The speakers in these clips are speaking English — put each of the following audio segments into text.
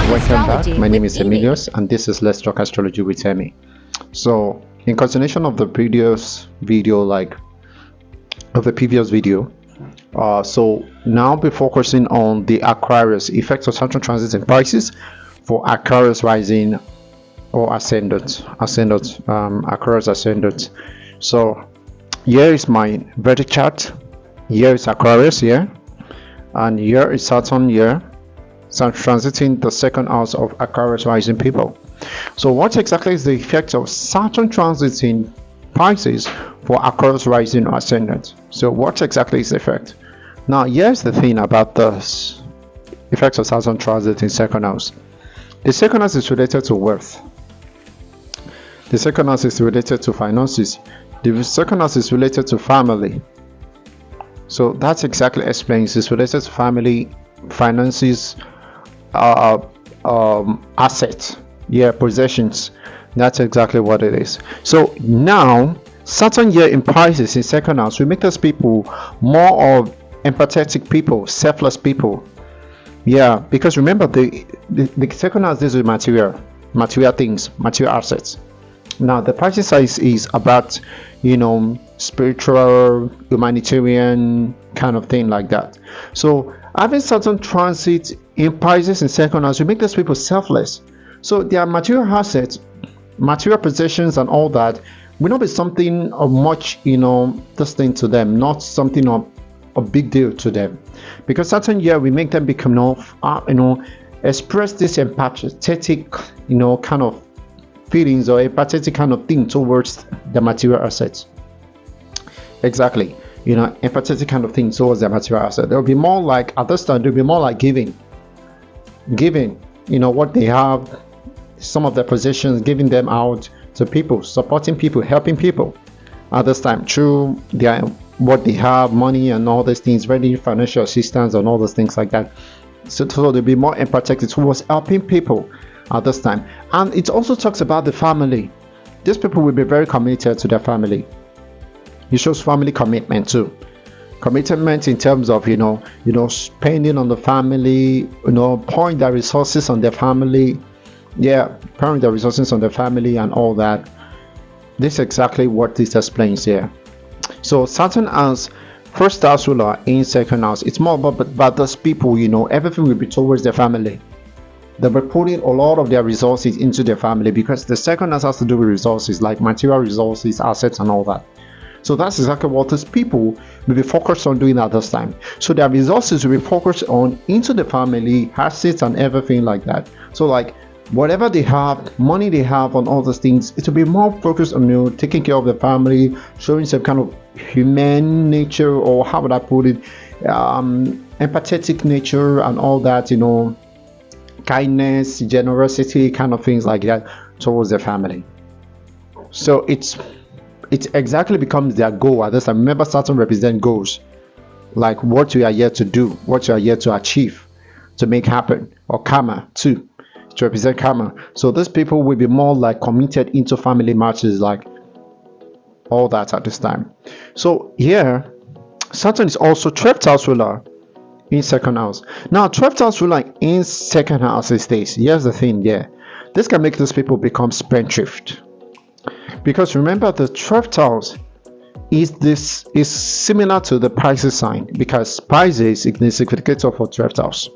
Welcome back. Astrology My name with is Amy. Emilius, and this is Let's Talk Astrology with Amy. So, in continuation of the previous video, so now we're focusing on the Aquarius effects of Saturn transit in Pisces for Aquarius rising or Aquarius ascendant. So, here is my verdict chart. Here is Aquarius here, and here is Saturn here. Saturn transiting the second house of Aquarius rising people. So what exactly is the effect of Saturn transiting Pisces for Aquarius rising or ascendant? So what exactly is the effect? Now here's the thing about this effects of Saturn transit in second house. The second house is related to wealth. The second house is related to finances. The second house is related to family. So that exactly explains it's related to family, finances, assets, possessions. That's exactly what it is. So now Saturn here in Pisces in second house will make those people more of empathetic people, selfless people. Because remember the second house deals with material things, material assets. Now the Pisces side is about spiritual, humanitarian kind of thing like that. So having Saturn transit in Pisces in second house will make those people selfless. So their material assets, material possessions and all that will not be something of much this thing to them, not something of a big deal to them, because Saturn here will make them become express this empathetic kind of feelings or empathetic kind of thing towards the material assets. Exactly, empathetic kind of thing towards the material asset. They'll be more like, at this time they'll be more like giving what they have, some of their possessions, giving them out to people, supporting people, helping people at this time through what they have, money and all these things, ready financial assistance and all those things like that. So they'll be more empathetic towards helping people at this time. And it also talks about the family. These people will be very committed to their family. It shows family commitment too. Commitment in terms of spending on the family, pouring their resources on their family. Pouring their resources on their family and all that. This is exactly what this explains here. So Saturn as first house ruler in second house, it's more about those people, everything will be towards their family. They'll be putting a lot of their resources into their family, because the second house has to do with resources like material resources, assets and all that. So that's exactly what these people will be focused on doing at this time. So their resources will be focused on into the family, assets and everything like that. So like whatever they have, money they have on all those things, it will be more focused on taking care of the family, showing some kind of human nature, or how would I put it, empathetic nature and all that, kindness, generosity, kind of things like that towards their family. So it exactly becomes their goal at this time. Remember, Saturn represents goals, like what you are here to do, what you are here to achieve, to make happen, or karma too, to represent karma. So these people will be more like committed into family matters, like all that at this time. So here Saturn is also 12th house ruler in second house. Now 12th house ruler in second house is this. Here's the thing, this can make these people become spendthrift, because remember the 12th house is similar to the Pisces sign, because Pisces is the significator for 12th house.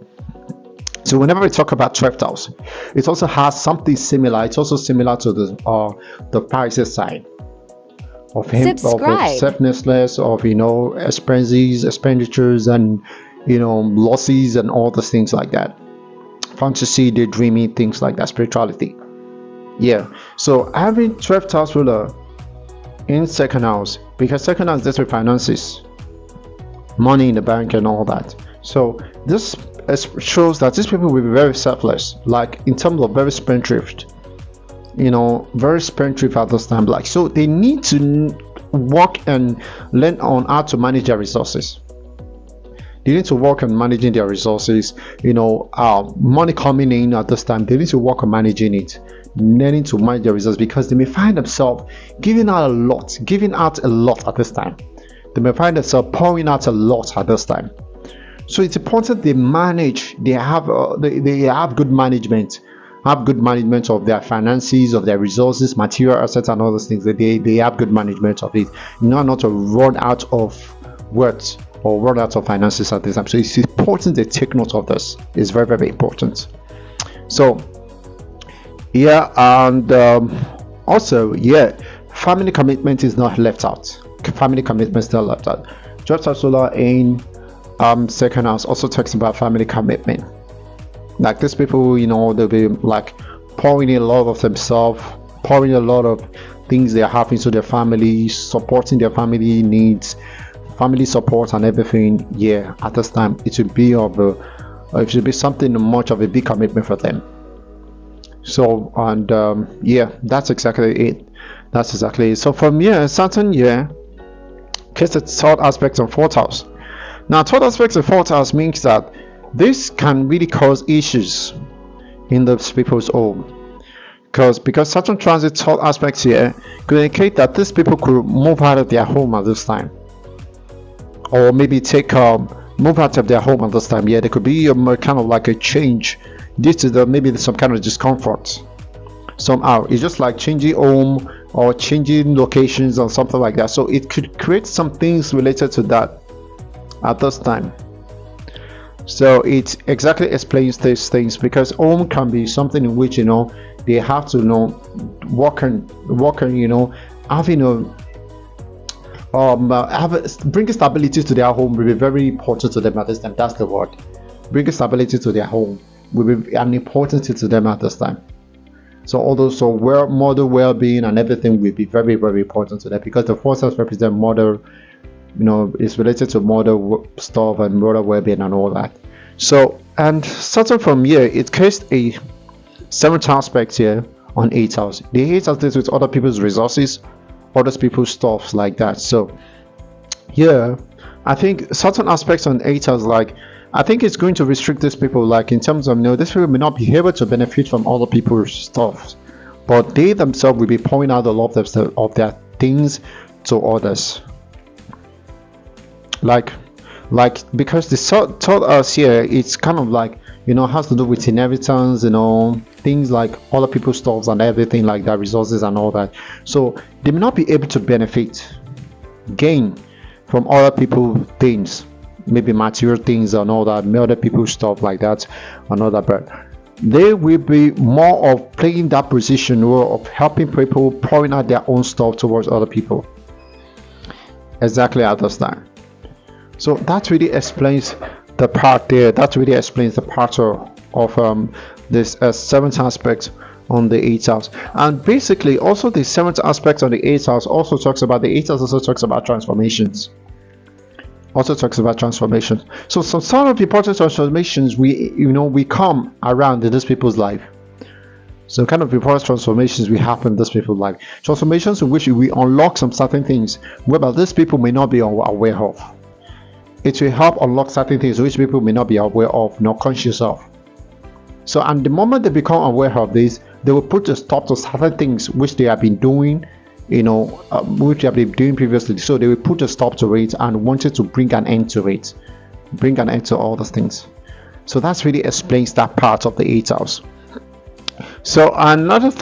So whenever we talk about 12th house, it also has something similar. It's also similar to the Pisces sign of him, of selflessness, of expenses, expenditures, and losses and all those things like that. Fantasy, daydreaming, things like that, spirituality. So having 12th house ruler in second house, because second house deals with finances, money in the bank and all that. So this shows that these people will be very selfless, like in terms of very spendthrift, very spendthrift at this time. Like, so they need to work and learn on how to manage their resources. They need to work on managing their resources. Money coming in at this time, they need to work on managing it, learning to manage their resources, because they may find themselves giving out a lot at this time. They may find themselves pouring out a lot at this time. So it's important they manage, they have good management, of their finances, of their resources, material assets, and all those things. They have good management of it, not to run out of words or run out of finances at this time. So it's important they take note of this. It's very, very important. So yeah, and also, yeah, family commitment is not left out. Family commitment is not left out. Jupiter solar in second house also talks about family commitment. Like these people, they'll be like pouring in a lot of themselves, pouring a lot of things they have into their family, supporting their family needs, family support and everything. Yeah, at this time it should be something much of a big commitment for them. So, and yeah, that's exactly it. So from here, Saturn, yeah, gets the third aspect on fourth house. Now, third aspect of fourth house means that this can really cause issues in those people's home, because Saturn transit third aspects here could indicate that these people could move out of their home at this time, or maybe move out of their home at this time. Yeah, there could be kind of like a change due to maybe some kind of discomfort somehow. It's just like changing home or changing locations or something like that. So it could create some things related to that at this time. So it exactly explains these things, because home can be something in which they have to work on bringing stability to their home will be very important to them at this time. That's the word. Bringing stability to their home will be an important thing to them at this time. So mother well-being and everything will be very, very important to them, because the fourth house represents mother, is related to mother stuff and mother well-being and all that. So, and Saturn from here, it creates a seventh aspect here on 8th house. The 8th house deals with other people's resources, other people's stuff like that. So yeah, I think certain aspects on 8th house, like I think it's going to restrict these people, like in terms of these people may not be able to benefit from other people's stuff, but they themselves will be pouring out a lot of their things to others. Like because the third house here, it's kind of like has to do with inheritance, things like other people's stuff and everything like that, resources and all that. So they may not be able to gain from other people's things, maybe material things and all that, other people's stuff like that and all that, but they will be more of playing that position or of helping people, pouring out their own stuff towards other people exactly at this time. So that really explains the part there. That really explains the part of this seventh aspect on the 8th house. And basically also the seventh aspect on the 8th house also talks about transformations. So some sort of important transformations we come around in these people's life. So kind of important transformations we happen in these people's life. Transformations in which we unlock some certain things whereby these people may not be aware of. It will help unlock certain things which people may not be aware of, nor conscious of. So, and the moment they become aware of this, they will put a stop to certain things which they have been doing, which they have been doing previously. So they will put a stop to it and wanted to bring an end to it, bring an end to all those things. So that's really explains that part of the 8th house. So another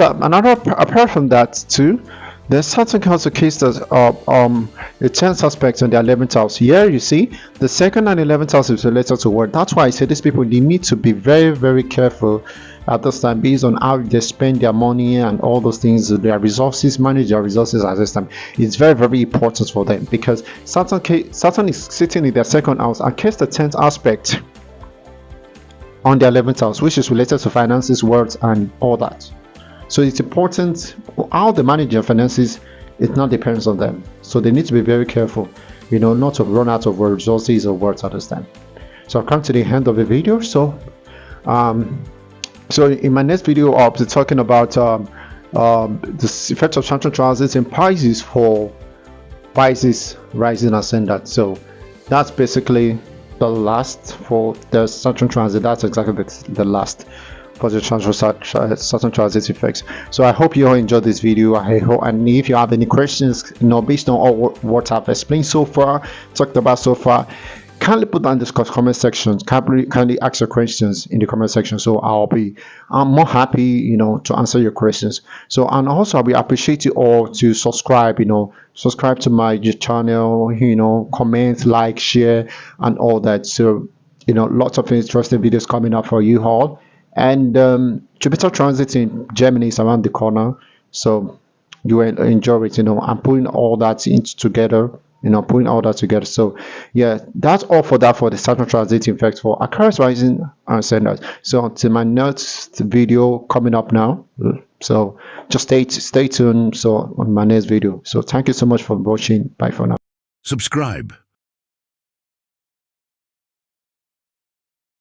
apart from that too, there's certain kinds of cases of the 10th aspect on the 11th house. Here you see the 2nd and 11th house is related to work. That's why I say these people, they need to be very, very careful at this time based on how they spend their money and all those things, their resources, manage their resources at this time. It's very, very important for them, because Saturn is sitting in their 2nd house and cast the 10th aspect on the 11th house, which is related to finances, wealth and all that. So it's important how they manage their finances. It not depends on them, so they need to be very careful, not to run out of resources or words at this time. So I've come to the end of the video. So in my next video I'll be talking about the effect of Saturn transits in Pisces for Pisces rising ascendant. So that's basically the last for the Saturn transit. That's exactly the last for the Saturn transit effects. So I hope you all enjoyed this video. I hope, and if you have any questions, based on all what I've explained so far, talked about so far, kindly put down the comment section. Kindly ask your questions in the comment section. So I'm more happy, to answer your questions. So, and also I will appreciate you all to subscribe. Subscribe to my channel. Comment, like, share, and all that. So, lots of interesting videos coming up for you all. And Jupiter transit in Germany is around the corner. So you will enjoy it. I'm putting all that together. Putting all that together. So yeah, that's all for that for the Saturn transit effect for Aquarius rising and Ascendants. So until my next video coming up now. So just stay tuned. So on my next video. So thank you so much for watching. Bye for now. Subscribe.